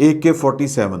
AK-47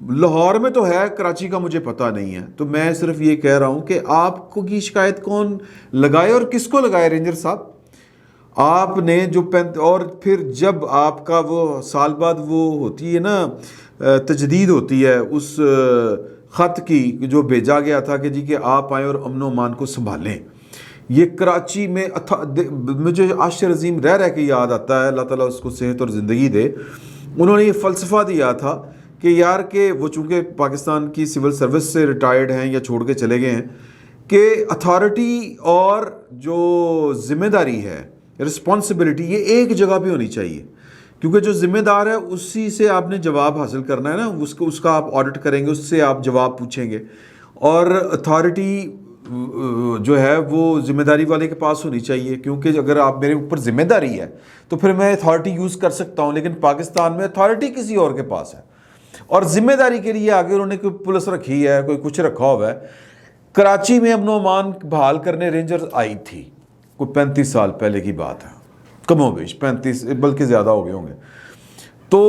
Lahore میں تو ہے، کراچی کا مجھے پتہ نہیں ہے، تو میں صرف یہ کہہ رہا ہوں کہ آپ کو کی شکایت کون لگائے اور کس کو لگائے رینجر صاحب؟ آپ نے جو اور پھر جب آپ کا وہ سال بعد وہ ہوتی ہے نا تجدید ہوتی ہے اس خط کی جو بھیجا گیا تھا کہ جی کہ آپ آئیں اور امن و امان کو سنبھالیں، یہ کراچی میں مجھے عاشر عظیم رہ کے یاد آتا ہے، اللہ تعالیٰ اس کو صحت اور زندگی دے، انہوں نے یہ فلسفہ دیا تھا کہ یار کہ وہ چونکہ پاکستان کی سول سروس سے ریٹائرڈ ہیں یا چھوڑ کے چلے گئے ہیں، کہ اتھارٹی اور جو ذمہ داری ہے، رسپانسبلٹی، یہ ایک جگہ پہ ہونی چاہیے، کیونکہ جو ذمہ دار ہے اسی سے آپ نے جواب حاصل کرنا ہے نا، اس کا آپ آڈٹ کریں گے، اس سے آپ جواب پوچھیں گے، اور اتھارٹی جو ہے وہ ذمہ داری والے کے پاس ہونی چاہیے، کیونکہ اگر آپ میرے اوپر ذمہ داری ہے تو پھر میں اتھارٹی یوز کر سکتا ہوں، لیکن پاکستان میں اتھارٹی کسی اور کے پاس ہے، اور ذمہ داری کے لیے آگے انہوں نے کوئی پولیس رکھی ہے، کوئی کچھ رکھا ہوا ہے۔ کراچی میں امن و امان بحال کرنے رینجرز آئی تھی، کوئی 35 سال پہلے کی بات ہے، کم و بیش 35 بلکہ زیادہ ہو گئے ہوں گے، تو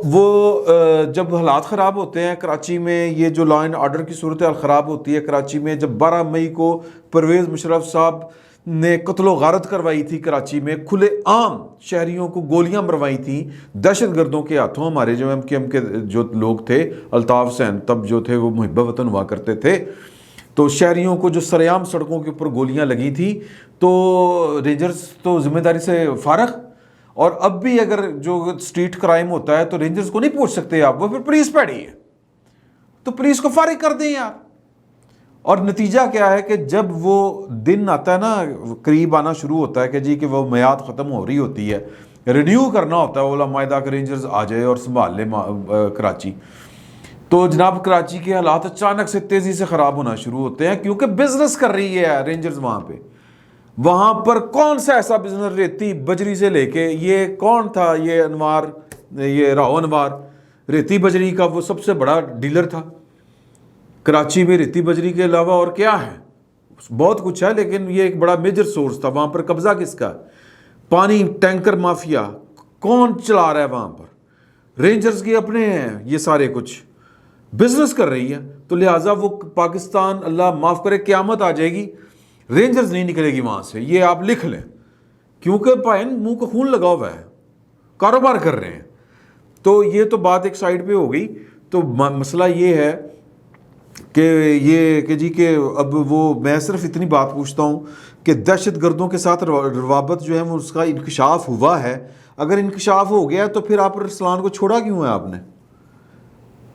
وہ جب حالات خراب ہوتے ہیں کراچی میں، یہ جو لا اینڈ آرڈر کی صورتحال خراب ہوتی ہے کراچی میں، جب 12 مئی کو پرویز مشرف صاحب نے قتل و غارت کروائی تھی کراچی میں، کھلے عام شہریوں کو گولیاں مروائی تھیں دہشت گردوں کے ہاتھوں، ہمارے جو ایم کیو ایم کے جو لوگ تھے، الطاف حسین تب جو تھے وہ محب وطن ہوا کرتے تھے، تو شہریوں کو جو سریعام سڑکوں کے اوپر گولیاں لگی تھیں، تو رینجرز تو ذمہ داری سے فارغ، اور اب بھی اگر جو اسٹریٹ کرائم ہوتا ہے تو رینجرز کو نہیں پوچھ سکتے آپ، وہ پھر پولیس پیڑی ہے، تو پولیس کو فارغ کر دیں یار۔ اور نتیجہ کیا ہے کہ جب وہ دن آتا ہے نا، قریب آنا شروع ہوتا ہے کہ جی کہ وہ میعاد ختم ہو رہی ہوتی ہے، رینیو کرنا ہوتا ہے اولا معاہدہ کہ رینجرز آ جائے اور سنبھال لے کراچی، تو جناب کراچی کے حالات اچانک سے تیزی سے خراب ہونا شروع ہوتے ہیں، کیونکہ بزنس کر رہی ہے رینجرز وہاں پہ۔ وہاں پر کون سا ایسا بزنس، ریتی بجری سے لے کے، یہ کون تھا، یہ انوار، یہ راؤ انوار ریتی بجری کا وہ سب سے بڑا ڈیلر تھا کراچی میں۔ ریتی بجری کے علاوہ اور کیا ہے، بہت کچھ ہے، لیکن یہ ایک بڑا میجر سورس تھا۔ وہاں پر قبضہ کس کا؟ پانی ٹینکر مافیا کون چلا رہا ہے وہاں پر؟ رینجرز کے اپنے ہیں، یہ سارے کچھ بزنس کر رہی ہے، تو لہٰذا وہ پاکستان اللہ معاف کرے قیامت آ جائے گی، رینجرز نہیں نکلے گی وہاں سے، یہ آپ لکھ لیں، کیونکہ پائن منہ کو خون لگا ہوا ہے، کاروبار کر رہے ہیں۔ تو یہ تو بات ایک سائڈ پہ ہو گئی۔ تو مسئلہ یہ ہے کہ یہ کہ جی کہ اب وہ میں صرف اتنی بات پوچھتا ہوں کہ دہشت گردوں کے ساتھ روابط جو ہے وہ اس کا انکشاف ہوا ہے، اگر انکشاف ہو گیا تو پھر آپ ارسلان کو چھوڑا کیوں ہے آپ نے؟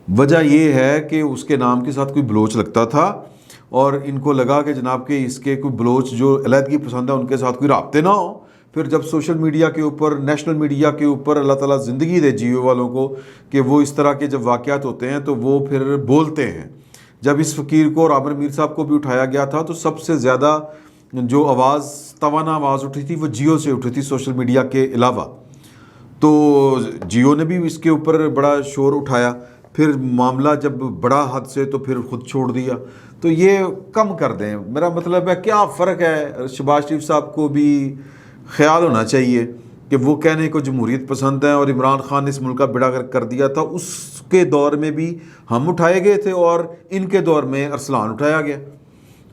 وجہ یہ ہے کہ اس کے نام کے ساتھ کوئی بلوچ لگتا تھا، اور ان کو لگا کہ جناب کہ اس کے کوئی بلوچ جو علیحدگی پسند ہے ان کے ساتھ کوئی رابطے نہ ہو۔ پھر جب سوشل میڈیا کے اوپر، نیشنل میڈیا کے اوپر، اللہ تعالیٰ زندگی دے جیو والوں کو کہ وہ اس طرح کے جب واقعات ہوتے ہیں تو وہ پھر بولتے ہیں۔ جب اس فقیر کو اور عامر میر صاحب کو بھی اٹھایا گیا تھا تو سب سے زیادہ جو آواز، توانا آواز اٹھی تھی وہ جیو سے اٹھی تھی سوشل میڈیا کے علاوہ، تو جیو نے بھی اس کے اوپر بڑا شور اٹھایا۔ پھر معاملہ جب بڑا حد سے تو پھر خود چھوڑ دیا۔ تو یہ کم کر دیں، میرا مطلب ہے کیا فرق ہے۔ شہباز شریف صاحب کو بھی خیال ہونا چاہیے کہ وہ کہنے کو جمہوریت پسند ہیں، اور عمران خان نے اس ملک کا بیڑا غرق کر دیا تھا، اس کے دور میں بھی ہم اٹھائے گئے تھے اور ان کے دور میں ارسلان اٹھایا گیا،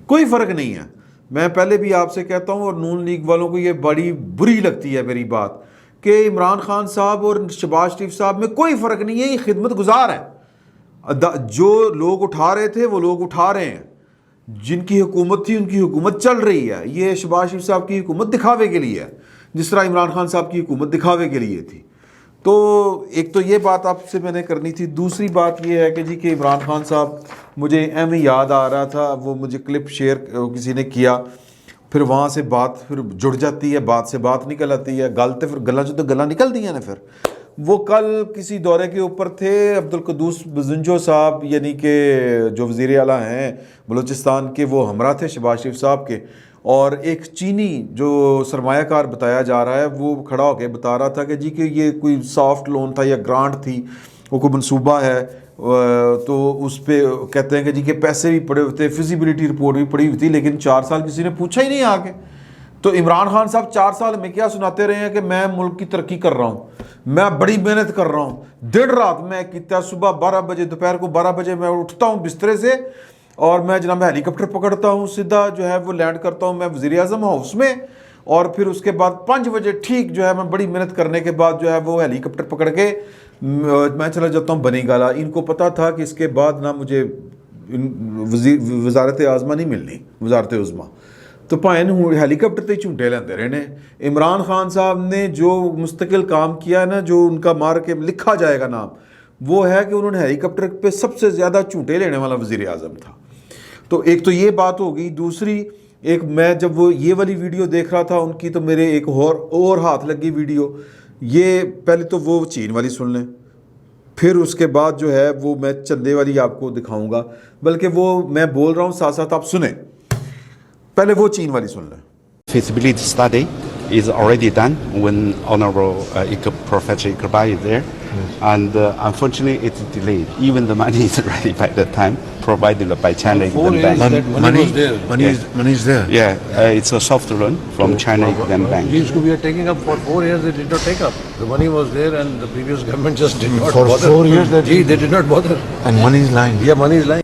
کوئی فرق نہیں ہے۔ میں پہلے بھی آپ سے کہتا ہوں، اور نون لیگ والوں کو یہ بڑی بری لگتی ہے میری بات، کہ عمران خان صاحب اور شہباز شریف صاحب میں کوئی فرق نہیں ہے، یہ خدمت گزار ہے۔ جو لوگ اٹھا رہے تھے وہ لوگ اٹھا رہے ہیں، جن کی حکومت تھی ان کی حکومت چل رہی ہے۔ یہ شہباز شریف صاحب کی حکومت دکھاوے کے لیے ہے، جس طرح عمران خان صاحب کی حکومت دکھاوے کے لیے تھی۔ تو ایک تو یہ بات آپ سے میں نے کرنی تھی۔ دوسری بات یہ ہے کہ جی کہ عمران خان صاحب، مجھے ایم ہی یاد آ رہا تھا، وہ مجھے کلپ شیئر کسی نے کیا، پھر وہاں سے بات پھر جڑ جاتی ہے، بات سے بات نکل آتی ہے، گلتے پھر گلاں جو تو گلاں نکل دی ہیں نا۔ پھر وہ کل کسی دورے کے اوپر تھے، عبدالقدوس بزنجو صاحب یعنی کہ جو وزیر اعلیٰ ہیں بلوچستان کے، وہ ہمراہ تھے شہباز شریف صاحب کے، اور ایک چینی جو سرمایہ کار بتایا جا رہا ہے وہ کھڑا ہو کے بتا رہا تھا کہ جی کہ یہ کوئی سافٹ لون تھا یا گرانٹ تھی، وہ کوئی منصوبہ ہے، تو اس پہ کہتے ہیں کہ جی کہ پیسے بھی پڑے ہوتے، فیزیبلٹی رپورٹ بھی پڑی ہوئی تھی، لیکن 4 سال کسی نے پوچھا ہی نہیں آ کے۔ تو عمران خان صاحب 4 سال میں کیا سناتے رہے ہیں کہ میں ملک کی ترقی کر رہا ہوں، میں بڑی محنت کر رہا ہوں, دن رات میں کیتا, صبح 12 بجے, دوپہر کو 12 بجے میں اٹھتا ہوں بسترے سے, اور میں جناب ہیلی کاپٹر پکڑتا ہوں, سیدھا جو ہے وہ لینڈ کرتا ہوں میں وزیر اعظم ہاؤس میں, اور پھر اس کے بعد 5 بجے ٹھیک جو ہے میں بڑی محنت کرنے کے بعد جو ہے وہ ہیلی کاپٹر پکڑ کے میں چلا جاتا ہوں بنی گالا. ان کو پتا تھا کہ اس کے بعد نہ مجھے وزارت عاظمہ نہیں ملنی, وزارت عظمیٰ, تو پائن ہیلی کاپٹر تے جھونٹے لیندے رہے نے. عمران خان صاحب نے جو مستقل کام کیا ہے نا, جو ان کا مار کے لکھا جائے گا نام, وہ ہے کہ انہوں نے ہیلی کاپٹر پہ سب سے زیادہ جھونٹے لینے والا وزیر اعظم تھا. تو ایک تو یہ بات ہو گئی. دوسری, ایک میں جب وہ یہ والی ویڈیو دیکھ رہا تھا ان کی, تو میرے ایک اور ہاتھ لگی ویڈیو. یہ پہلے تو وہ چین والی سن لیں, پھر اس کے بعد جو ہے وہ میں چندے والی آپ کو دکھاؤں گا, بلکہ وہ میں بول رہا ہوں ساتھ ساتھ آپ سنیں. پہلے وہ چین والی سن لیں. Feasibility study is already done when Honorable Professor Iqbal is there, and unfortunately it's delayed. Even the money is ready by the time provided by China Exim Bank. Money is there. Yeah, it's a soft loan from China Exim Bank. These we are taking up for 4 years. They did not take up. The money was there, and the previous government just did not For bother. 4 years they did not bother. And money is lying. Yeah, money is lying.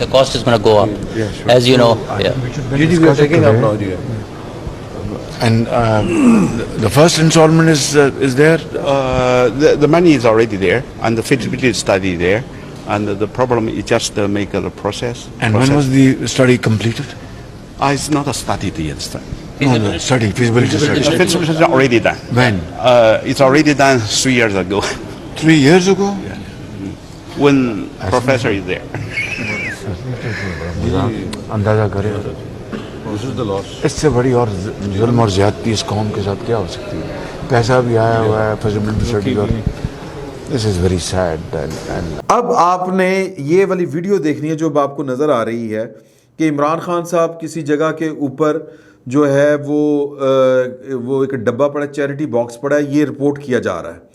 the cost is going to go up. Yeah, sure. As you know, yeah. We are taking up now. Yeah. And the first installment is there. The money is already there, and the feasibility study there, and the problem is just make the process. And when was the study completed? It's not a study yet. No, study, feasibility study. The feasibility is already done. When? It's already done 3 years ago. 3 years ago? When professor is there. اندازہ کرے This is the loss. اس سے بڑی اور ظلم اور زیادتی اس قوم کے ساتھ کیا ہو سکتی ہے. پیسہ بھی آیا ہوا ہے فیزیبلٹی اسٹڈی کا. دس از ویری سیڈ. اب آپ نے یہ والی ویڈیو دیکھنی ہے جو اب آپ کو نظر آ رہی ہے کہ عمران خان صاحب کسی جگہ کے اوپر جو ہے وہ ایک ڈبہ پڑا, چیریٹی باکس پڑا ہے. یہ رپورٹ کیا جا رہا ہے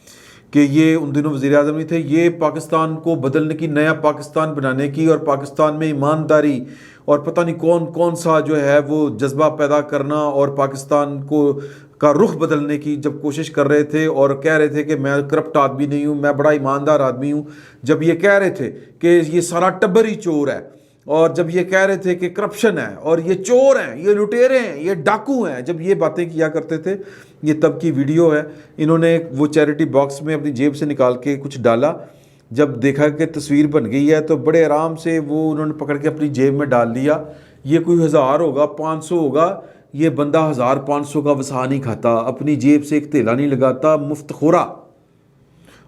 کہ یہ ان دنوں وزیر اعظم نہیں تھے, یہ پاکستان کو بدلنے کی, نیا پاکستان بنانے کی, اور پاکستان میں ایمانداری اور پتہ نہیں کون سا جو ہے وہ جذبہ پیدا کرنا, اور پاکستان کا رخ بدلنے کی جب کوشش کر رہے تھے, اور کہہ رہے تھے کہ میں کرپٹ آدمی نہیں ہوں, میں بڑا ایماندار آدمی ہوں. جب یہ کہہ رہے تھے کہ یہ سارا ٹبر ہی چور ہے, اور جب یہ کہہ رہے تھے کہ کرپشن ہے, اور یہ چور ہیں, یہ لٹیرے ہیں, یہ ڈاکو ہیں, جب یہ باتیں کیا کرتے تھے, یہ تب کی ویڈیو ہے. انہوں نے وہ چیریٹی باکس میں اپنی جیب سے نکال کے کچھ ڈالا. جب دیکھا کہ تصویر بن گئی ہے تو بڑے آرام سے وہ انہوں نے پکڑ کے اپنی جیب میں ڈال لیا. یہ کوئی 1000 ہوگا, 500 ہوگا, یہ بندہ 1500 کا وسا نہیں کھاتا, اپنی جیب سے ایک تھیلا نہیں لگاتا. مفت خورا.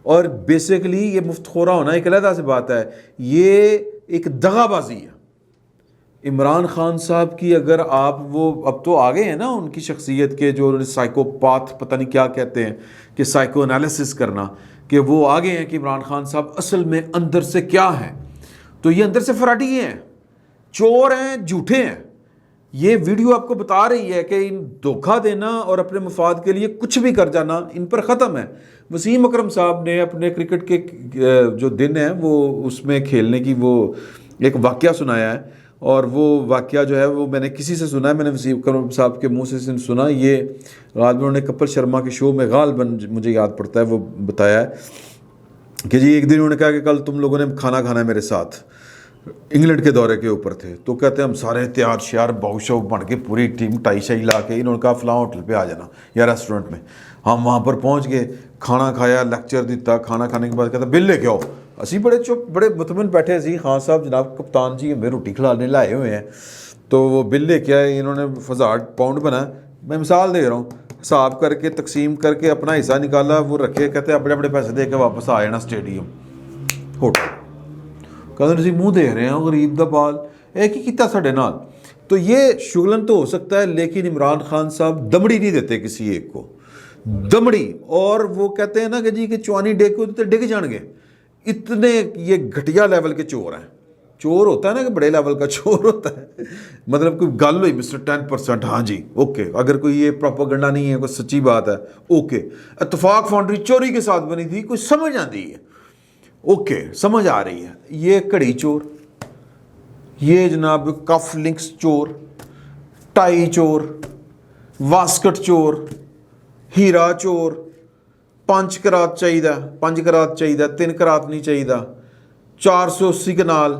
اور بیسیکلی یہ مفت خورا ہونا ایک علیحدہ سے بات ہے, یہ ایک دغا بازی ہے. عمران خان صاحب کی اگر آپ وہ اب تو آگے ہیں نا ان کی شخصیت کے, جو سائیکوپاتھ پتہ نہیں کیا کہتے ہیں, کہ سائیکو انالیسس کرنا, کہ وہ آگے ہیں کہ عمران خان صاحب اصل میں اندر سے کیا ہیں. تو یہ اندر سے فراڈی ہیں, چور ہیں, جھوٹے ہیں. یہ ویڈیو آپ کو بتا رہی ہے کہ ان دھوکہ دینا اور اپنے مفاد کے لیے کچھ بھی کر جانا ان پر ختم ہے. وسیم اکرم صاحب نے اپنے کرکٹ کے جو دن ہیں وہ اس میں کھیلنے کی وہ ایک واقعہ سنایا ہے, اور وہ واقعہ جو ہے وہ میں نے کسی سے سنا ہے, میں نے وسیم اکرم صاحب کے منہ سے سنا. یہ غالباً انہوں نے کپل شرما کے شو میں غالباً مجھے یاد پڑتا ہے وہ بتایا ہے کہ جی ایک دن انہوں نے کہا کہ کل تم لوگوں نے کھانا کھانا ہے میرے ساتھ. انگلینڈ کے دورے کے اوپر تھے, تو کہتے ہیں ہم سارے تیار شیار باؤ شو بن کے پوری ٹیم ٹائی شائی لا کے, انہوں نے کہا فلاں ہوٹل پہ آ جانا یا ریسٹورنٹ میں. ہم وہاں پر پہنچ گئے, کھانا کھایا, لیکچر دیتا. کھانا کھانے کے بعد کہتا بل لے کے آؤ. اسی بڑے چپ بڑے مطمئن بیٹھے سی, خان صاحب جناب کپتان جی ہمیں روٹی کھلانے لائے ہوئے ہیں. تو وہ بل لے کے آئے, انہوں نے 1000 پاؤنڈ بنا. میں مثال دے رہا ہوں, حساب کر کے تقسیم کر کے اپنا حصہ نکالا, وہ رکھے, کہتے ہیں بڑے بڑے پیسے دے کے واپس آ جانا اسٹیڈیم ہوٹل. کہتے ہیں منہ دیکھ رہے ہیں غریب دا بال ایک ہی کیتا ساڈے نال. تو یہ شغلن تو ہو سکتا ہے, لیکن عمران خان صاحب دمڑی نہیں دیتے کسی ایک کو, دمڑی. اور وہ کہتے ہیں نا کہ جی کہ چوانی ڈیک تو ڈگ جان گے. اتنے یہ گھٹیا لیول کے چور ہیں. چور ہوتا ہے نا کہ بڑے لیول کا چور ہوتا ہے, مطلب کوئی گل ہوئی مسٹر 10%, ہاں جی اوکے, اگر کوئی یہ پروپیگنڈا نہیں ہے, کوئی سچی بات ہے اوکے. اتفاق فاؤنڈری چوری کے ساتھ بنی تھی, کوئی سمجھ آتی ہے, اوکے سمجھ آ رہی ہے. یہ کڑی چور, یہ جناب کف لنکس چور, ٹائی چور, واسکٹ چور, ਹੀਰਾ ਚੋਰ 5 ਕਰਾਤ ਚਾਹੀਦਾ, 5 ਕਰਾਤ ਚਾਹੀਦਾ, 3 ਕਰਾਤ ਨਹੀਂ ਚਾਹੀਦਾ, 480 ਕਨਾਲ,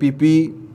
PP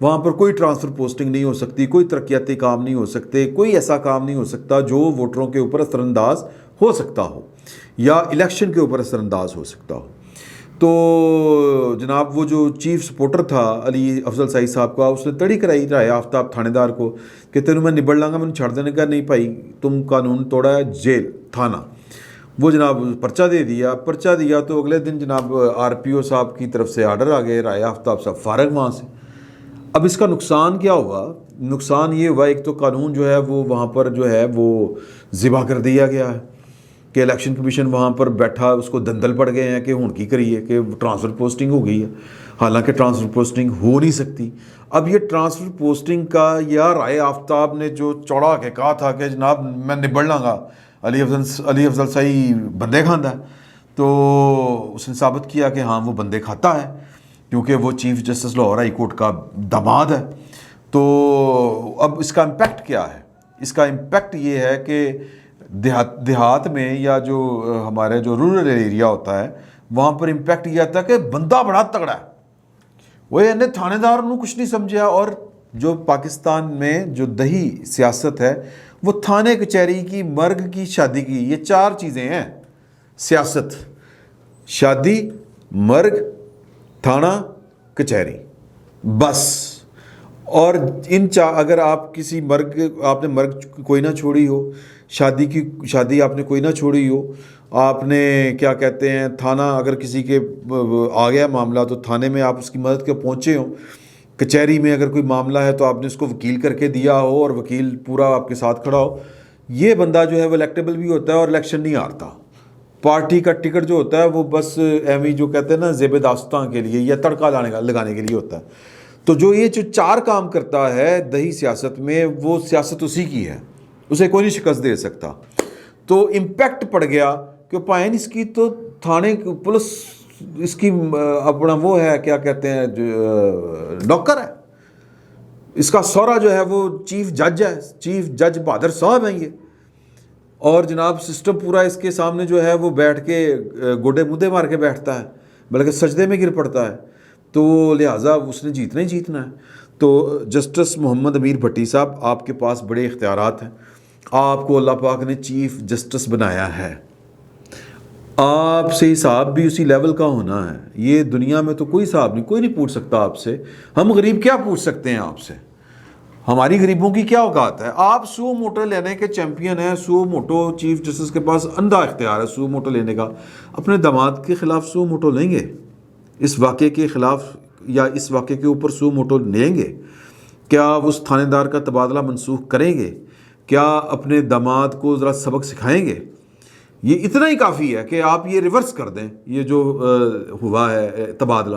وہاں پر کوئی ٹرانسفر پوسٹنگ نہیں ہو سکتی, کوئی ترقیاتی کام نہیں ہو سکتے, کوئی ایسا کام نہیں ہو سکتا جو ووٹروں کے اوپر اثر انداز ہو سکتا ہو یا الیکشن کے اوپر اثر انداز ہو سکتا ہو. تو جناب وہ جو چیف سپورٹر تھا علی افضل سعید صاحب کا, اس نے تڑی کرائی رائے آفتاب تھانے دار کو کہ تینوں میں نبڑ لاں گا, میں نے چھڑ دینے کا نہیں بھائی, تم قانون توڑا ہے, جیل تھانہ. وہ جناب پرچہ دے دیا, پرچہ دیا تو اگلے دن جناب آر پی او صاحب کی طرف سے آرڈر آ گئے, رائے آفتاب صاحب فارغ وہاں سے. اب اس کا نقصان کیا ہوا؟ نقصان یہ ہوا ایک تو قانون جو ہے وہ وہاں پر جو ہے وہ ذبح کر دیا گیا ہے کہ الیکشن کمیشن وہاں پر بیٹھا, اس کو دندل پڑ گئے ہیں کہ ہون کی کریے کہ ٹرانسفر پوسٹنگ ہو گئی ہے, حالانکہ ٹرانسفر پوسٹنگ ہو نہیں سکتی. اب یہ ٹرانسفر پوسٹنگ کا یا رائے آفتاب نے جو چوڑا کے کہا تھا کہ جناب میں نبڑ لاں گا, علی افضل سعید بندے کھاندہ ہے, تو اس نے ثابت کیا کہ ہاں وہ بندے کھاتا ہے کیونکہ وہ chief justice Lahore high court کا داماد ہے. تو اب اس کا امپیکٹ کیا ہے؟ اس کا امپیکٹ یہ ہے کہ دیہات میں یا جو ہمارے جو رورل ایریا ہوتا ہے وہاں پر امپیکٹ یہ آتا ہے کہ بندہ بڑا تگڑا ہے, وہ انہیں تھانے دار نے کچھ نہیں سمجھا. اور جو پاکستان میں جو دہی سیاست ہے وہ تھانے کچہری کی, مرگ کی, شادی کی, یہ 4 چیزیں ہیں سیاست: شادی, مرگ, تھانہ, کچہری, بس. اور ان اگر آپ کسی آپ نے مرگ کوئی نہ چھوڑی ہو, شادی آپ نے کوئی نہ چھوڑی ہو, آپ نے کیا کہتے ہیں تھانہ اگر کسی کے آ گیا معاملہ تو تھانے میں آپ اس کی مدد کے پہنچے ہوں, کچہری میں اگر کوئی معاملہ ہے تو آپ نے اس کو وکیل کر کے دیا ہو اور وکیل پورا آپ کے ساتھ کھڑا ہو, یہ بندہ جو ہے وہ الیکٹیبل بھی ہوتا ہے اور الیکشن نہیں ہارتا. پارٹی کا ٹکٹ جو ہوتا ہے وہ بس ایویں جو کہتے ہیں نا زیب داستاں کے لیے یا تڑکا لگانے کے لیے ہوتا ہے. تو جو یہ جو 4 کام کرتا ہے دہی سیاست میں, وہ سیاست اسی کی ہے, اسے کوئی نہیں شکست دے سکتا. تو امپیکٹ پڑ گیا کہ پائن اس کی تو تھانے پولیس اس کی اپنا وہ ہے کیا کہتے ہیں نوکر ہے, اس کا سورا جو ہے وہ چیف جج ہے, چیف جج بہادر صاحب ہیں یہ. اور جناب سسٹم پورا اس کے سامنے جو ہے وہ بیٹھ کے گوڈے مدے مار کے بیٹھتا ہے, بلکہ سجدے میں گر پڑتا ہے. تو لہٰذا اس نے جیتنا ہی جیتنا ہے. تو جسٹس محمد امیر بھٹی صاحب, آپ کے پاس بڑے اختیارات ہیں, آپ کو اللہ پاک نے چیف جسٹس بنایا ہے, آپ سے حساب بھی اسی لیول کا ہونا ہے. یہ دنیا میں تو کوئی حساب نہیں, کوئی نہیں پوچھ سکتا آپ سے. ہم غریب کیا پوچھ سکتے ہیں آپ سے؟ ہماری غریبوں کی کیا اوقات ہے؟ آپ سو موٹو لینے کے چیمپئن ہیں, سو موٹو چیف جسٹس کے پاس اندھا اختیار ہے سو موٹو لینے کا. اپنے داماد کے خلاف سو موٹو لیں گے؟ اس واقعے کے خلاف یا اس واقعے کے اوپر سو موٹو لیں گے؟ کیا اس تھانے دار کا تبادلہ منسوخ کریں گے؟ کیا اپنے داماد کو ذرا سبق سکھائیں گے؟ یہ اتنا ہی کافی ہے کہ آپ یہ ریورس کر دیں, یہ جو ہوا ہے تبادلہ.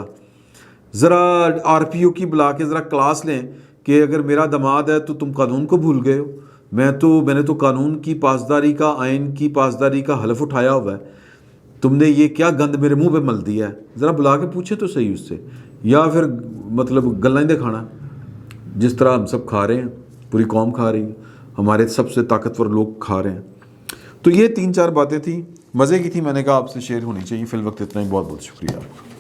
ذرا آر پی او کی بلا کے ذرا کلاس لیں کہ اگر میرا داماد ہے تو تم قانون کو بھول گئے ہو, میں نے تو قانون کی پاسداری کا, آئین کی پاسداری کا حلف اٹھایا ہوا ہے, تم نے یہ کیا گند میرے منہ پہ مل دیا ہے. ذرا بلا کے پوچھیں تو صحیح اس سے. یا پھر مطلب گلائیں دے کھانا جس طرح ہم سب کھا رہے ہیں, پوری قوم کھا رہی ہے, ہمارے سب سے طاقتور لوگ کھا رہے ہیں. تو یہ 3-4 باتیں تھیں, مزے کی تھی, میں نے کہا آپ سے شیئر ہونی چاہیے. فی الوقت اتنا ہی, بہت بہت شکریہ آپ کا.